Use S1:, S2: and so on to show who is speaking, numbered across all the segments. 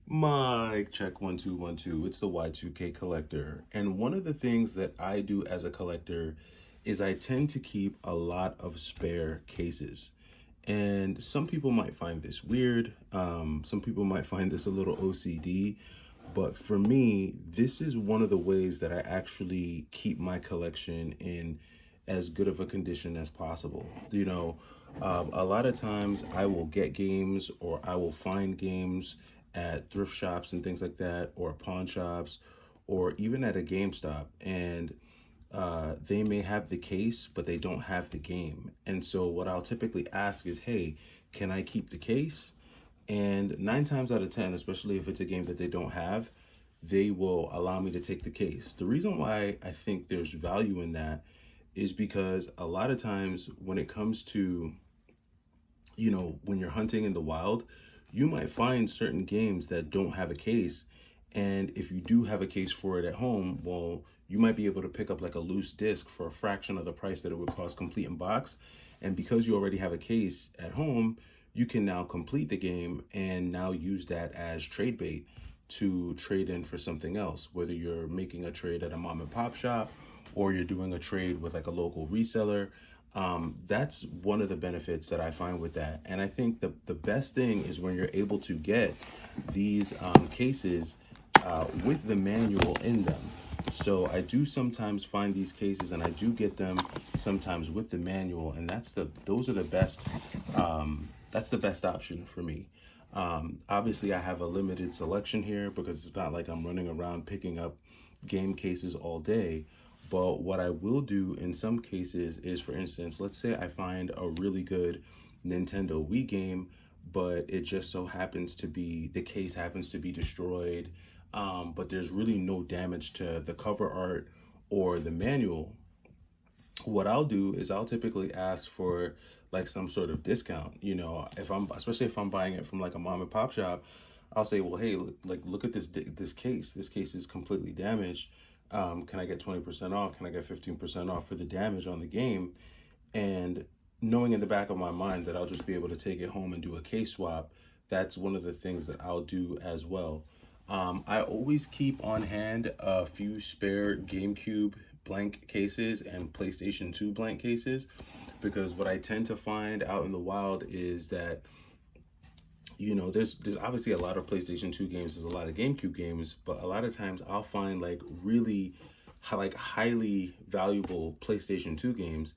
S1: Mic check 1 2 1 2. It's the Y2K collector. And one of the things that I do as a collector is I tend to keep a lot of spare cases. And some people might find this weird. Some people might find this a little OCD. But for me, this is one of the ways that I actually keep my collection in as good of a condition as possible. A lot of times I will get games or I will find games at thrift shops and things like that, or pawn shops, or even at a GameStop. And they may have the case, but they don't have the game. And so what I'll typically ask is, hey, can I keep the case? And 9 times out of 10, especially if it's a game that they don't have, they will allow me to take the case. The reason why I think there's value in that is because a lot of times when it comes to, when you're hunting in the wild, you might find certain games that don't have a case. And if you do have a case for it at home, well, you might be able to pick up like a loose disc for a fraction of the price that it would cost complete in box. And because you already have a case at home, you can now complete the game and now use that as trade bait to trade in for something else, whether you're making a trade at a mom and pop shop or you're doing a trade with like a local reseller. That's one of the benefits that I find with that. And I think the best thing is when you're able to get these cases with the manual in them. So I do sometimes find these cases and I do get them sometimes with the manual, and those are the best. That's the best option for me. Obviously, I have a limited selection here because it's not like I'm running around picking up game cases all day. But what I will do in some cases is, for instance, let's say I find a really good Nintendo Wii game, but it just so happens to be the case happens to be destroyed, but there's really no damage to the cover art or the manual. What I'll do is I'll typically ask for like some sort of discount. If I'm especially if I'm buying it from like a mom and pop shop, I'll say, well, hey, look at this case. This case is completely damaged. Can I get 20% off? Can I get 15% off for the damage on the game? And knowing in the back of my mind that I'll just be able to take it home and do a case swap, that's one of the things that I'll do as well. I always keep on hand a few spare GameCube blank cases and PlayStation 2 blank cases, because what I tend to find out in the wild is that there's obviously a lot of PlayStation 2 games, there's a lot of GameCube games, but a lot of times I'll find like really like highly valuable PlayStation 2 games,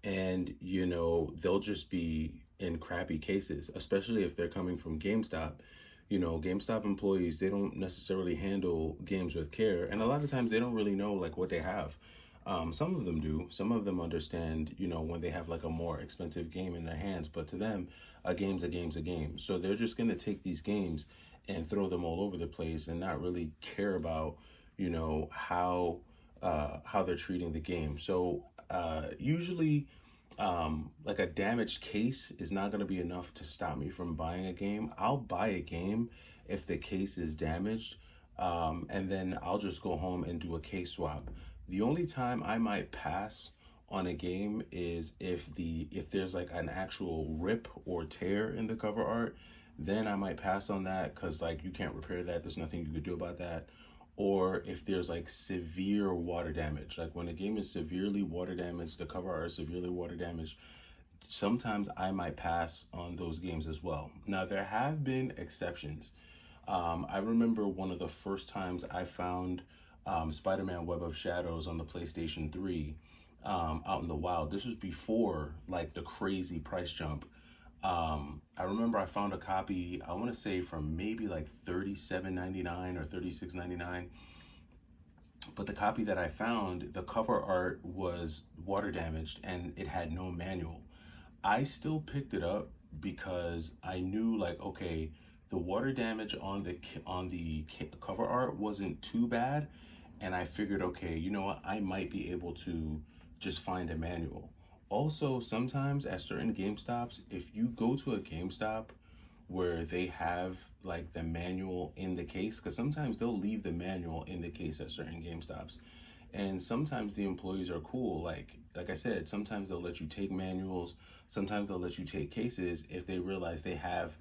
S1: and they'll just be in crappy cases, especially if they're coming from GameStop. GameStop employees, they don't necessarily handle games with care, and a lot of times they don't really know like what they have. Some of them do. Some of them understand, when they have like a more expensive game in their hands, but to them, a game's a game's a game. So they're just gonna take these games and throw them all over the place and not really care about, how they're treating the game. So usually, like a damaged case is not going to be enough to stop me from buying a game. I'll buy a game if the case is damaged, and then I'll just go home and do a case swap. The only time I might pass on a game is if there's like an actual rip or tear in the cover art, then I might pass on that because like you can't repair that. There's nothing you could do about that. Or if there's like severe water damage, like when a game is severely water damaged, the cover art is severely water damaged, sometimes I might pass on those games as well. Now, there have been exceptions. I remember one of the first times I found Spider-Man Web of Shadows on the PlayStation 3 out in the wild. This was before like the crazy price jump. I remember I found a copy, I want to say from maybe like $37.99 or $36.99. But the copy that I found, the cover art was water damaged and it had no manual. I still picked it up because I knew like, okay, the water damage on the cover art wasn't too bad, and I figured, okay, you know what, I might be able to just find a manual. Also, sometimes at certain GameStops, if you go to a GameStop where they have like the manual in the case, because sometimes they'll leave the manual in the case at certain GameStops, and sometimes the employees are cool. Like I said, sometimes they'll let you take manuals, sometimes they'll let you take cases if they realize they have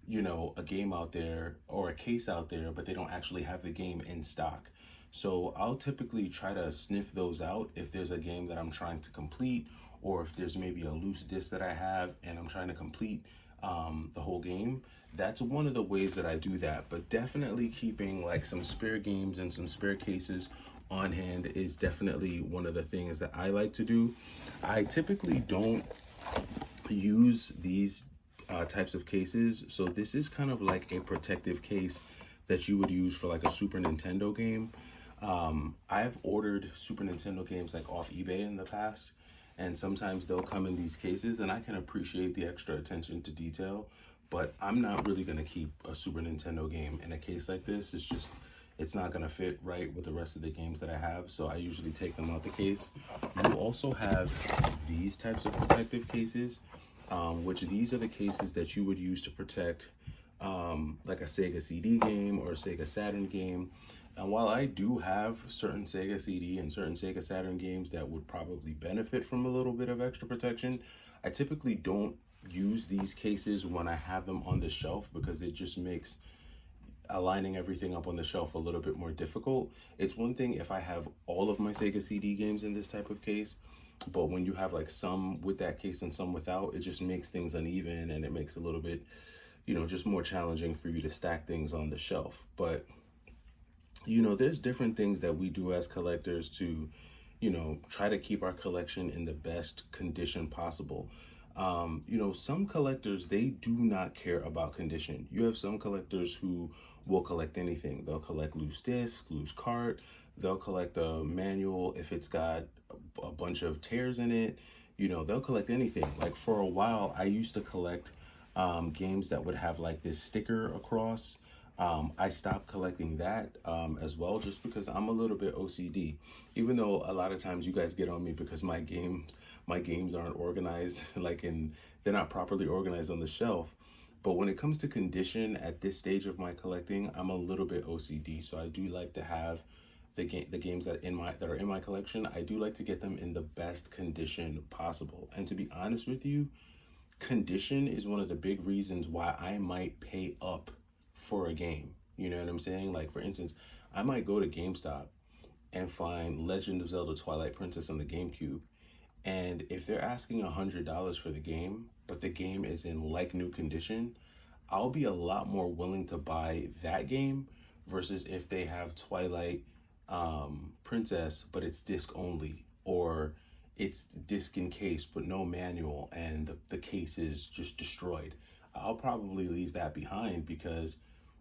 S1: you know, a game out there or a case out there, but they don't actually have the game in stock. So I'll typically try to sniff those out if there's a game that I'm trying to complete, or if there's maybe a loose disc that I have and I'm trying to complete the whole game. That's one of the ways that I do that. But definitely keeping like some spare games and some spare cases on hand is definitely one of the things that I like to do. I typically don't use these types of cases. So this is kind of like a protective case that you would use for like a Super Nintendo game. I've ordered Super Nintendo games like off eBay in the past, and sometimes they'll come in these cases, and I can appreciate the extra attention to detail, but I'm not really gonna keep a Super Nintendo game in a case like this. It's not gonna fit right with the rest of the games that I have, so I usually take them out the case. You also have these types of protective cases, which these are the cases that you would use to protect like a Sega CD game or a Sega Saturn game. And while I do have certain Sega CD and certain Sega Saturn games that would probably benefit from a little bit of extra protection, I typically don't use these cases when I have them on the shelf, because it just makes aligning everything up on the shelf a little bit more difficult. It's one thing if I have all of my Sega CD games in this type of case, but when you have like some with that case and some without, it just makes things uneven, and it makes it a little bit, you know, just more challenging for you to stack things on the shelf. But you know, there's different things that we do as collectors to, you know, try to keep our collection in the best condition possible. You know, some collectors, they do not care about condition. You have some collectors who will collect anything. They'll collect loose disc, loose cart. They'll collect a manual if it's got a bunch of tears in it. You know, they'll collect anything. Like for a while, I used to collect games that would have like this sticker across. I stopped collecting that as well, just because I'm a little bit OCD. Even though a lot of times you guys get on me because my games aren't organized, like they're not properly organized on the shelf. But when it comes to condition at this stage of my collecting, I'm a little bit OCD. So I do like to have the games that are in my collection. I do like to get them in the best condition possible. And to be honest with you, condition is one of the big reasons why I might pay up for a game. You know what I'm saying? Like for instance, I might go to GameStop and find Legend of Zelda Twilight Princess on the GameCube. And if they're asking $100 for the game, but the game is in like new condition, I'll be a lot more willing to buy that game versus if they have Twilight Princess, but it's disc only, or it's disc in case, but no manual, and the case is just destroyed. I'll probably leave that behind because,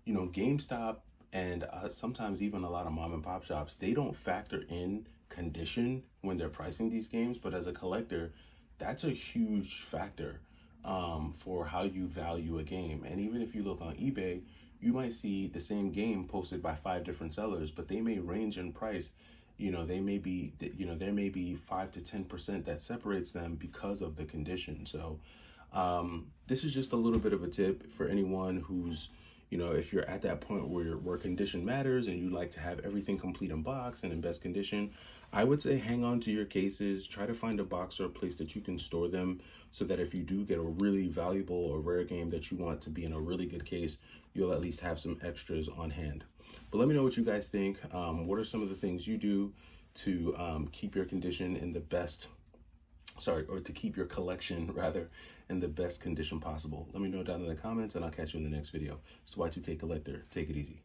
S1: you know, GameStop and sometimes even a lot of mom and pop shops, they don't factor in condition when they're pricing these games. But as a collector, that's a huge factor for how you value a game. And even if you look on eBay, you might see the same game posted by 5 different sellers, but they may range in price. You know, they may be, you know, there may be 5 to 10% that separates them because of the condition. So this is just a little bit of a tip for anyone who's, you know, if you're at that point where condition matters and you like to have everything complete in box and in best condition, I would say hang on to your cases. Try to find a box or a place that you can store them, so that if you do get a really valuable or rare game that you want to be in a really good case, you'll at least have some extras on hand. But let me know what you guys think. What are some of the things you do to keep your condition in the best, or to keep your collection rather in the best condition possible? Let me know down in the comments, and I'll catch you in the next video. It's the Y2K Collector. Take it easy.